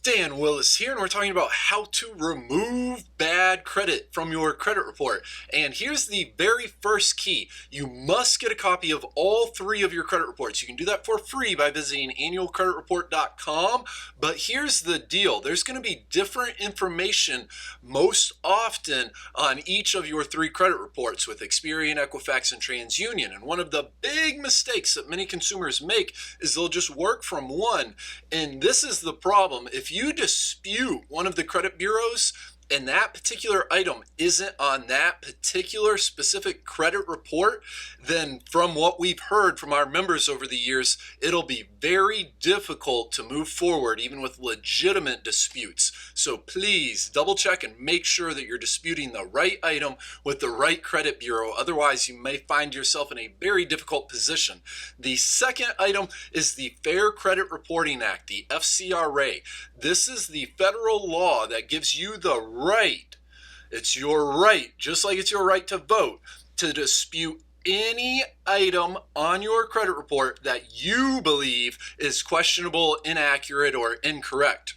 Dan Willis here, and we're talking about how to remove bad credit from your credit report. And here's the very first key. You must get a copy of all three of your credit reports. You can do that for free by visiting annualcreditreport.com. But here's the deal. There's going to be different information most often on each of your three credit reports with Experian, Equifax, and TransUnion. And one of the big mistakes that many consumers make is they'll just work from one. And this is the problem. If you dispute one of the credit bureaus and that particular item isn't on that particular specific credit report, then from what we've heard from our members over the years, it'll be very difficult to move forward even with legitimate disputes. So please double check and make sure that you're disputing the right item with the right credit bureau. Otherwise, you may find yourself in a very difficult position. The second item is the Fair Credit Reporting Act, the FCRA. This is the federal law that gives you the right, it's your right, just like it's your right to vote, to dispute any item on your credit report that you believe is questionable, inaccurate, or incorrect.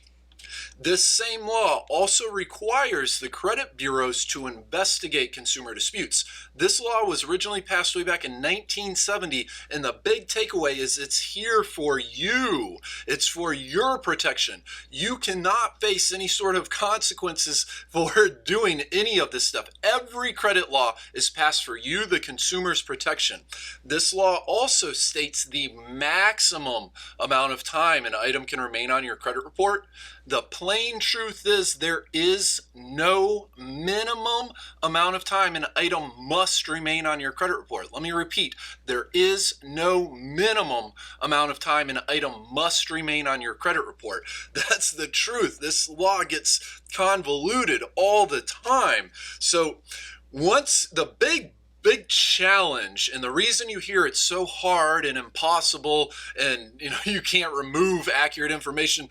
This same law also requires the credit bureaus to investigate consumer disputes. This law was originally passed way back in 1970, and the big takeaway is it's here for you. It's for your protection. You cannot face any sort of consequences for doing any of this stuff. Every credit law is passed for you, the consumer's protection. This law also states the maximum amount of time an item can remain on your credit report. The plain truth is there is no minimum amount of time an item must remain on your credit report. Let me repeat, there is no minimum amount of time an item must remain on your credit report. That's the truth. This law gets convoluted all the time. So once the big challenge, and the reason you hear it's so hard and impossible and you can't remove accurate information,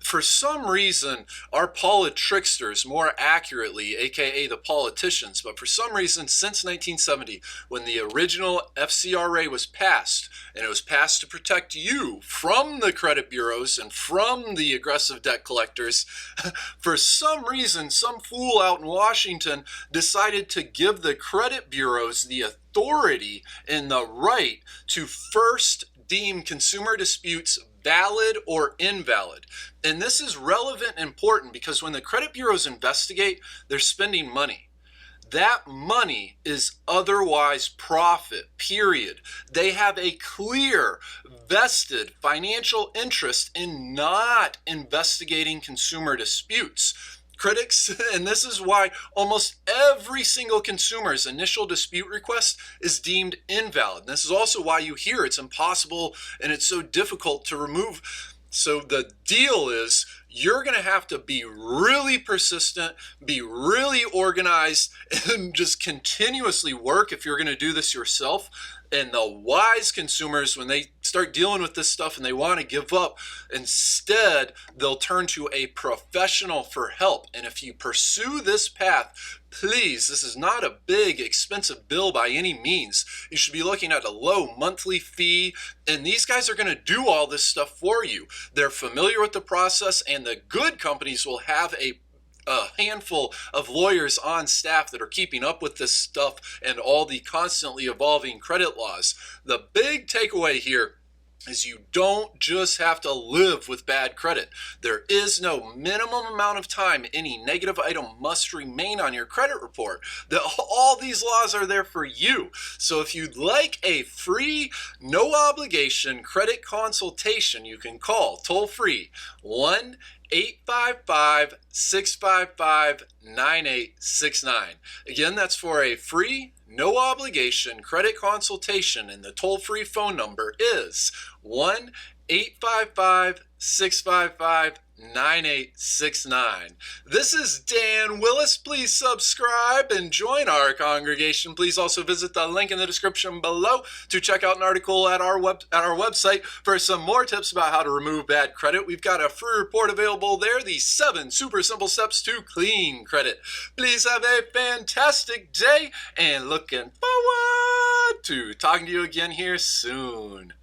for some reason, our politricksters, more accurately, aka the politicians, but for some reason, since 1970, when the original FCRA was passed, and it was passed to protect you from the credit bureaus and from the aggressive debt collectors, for some reason, some fool out in Washington decided to give the credit bureaus the authority and the right to first deem consumer disputes valid or invalid. And this is relevant and important because when the credit bureaus investigate, they're spending money. That money is otherwise profit, period. They have a clear, vested financial interest in not investigating consumer disputes. Critics, and this is why almost every single consumer's initial dispute request is deemed invalid. This is also why you hear it's impossible and it's so difficult to remove. So the deal is you're going to have to be really persistent, be really organized, and just continuously work if you're going to do this yourself. And the wise consumers, when they start dealing with this stuff and they want to give up, instead, they'll turn to a professional for help. And if you pursue this path, please, this is not a big, expensive bill by any means. You should be looking at a low monthly fee, and these guys are going to do all this stuff for you. They're familiar with the process, and the good companies will have a handful of lawyers on staff that are keeping up with this stuff and all the constantly evolving credit laws. The big takeaway here is you don't just have to live with bad credit. There is no minimum amount of time any negative item must remain on your credit report. All these laws are there for you. So if you'd like a free, no obligation credit consultation, you can call toll free 1-855-655-9869. Again, that's for a free, no obligation credit consultation, and the toll-free phone number is 1-855-655-9869. This is Dan Willis. Please subscribe and join our congregation. Please also visit the link in the description below to check out an article at our website for some more tips about how to remove bad credit. We've got a free report available there, the 7 super simple steps to clean credit. Please have a fantastic day, and looking forward to talking to you again here soon.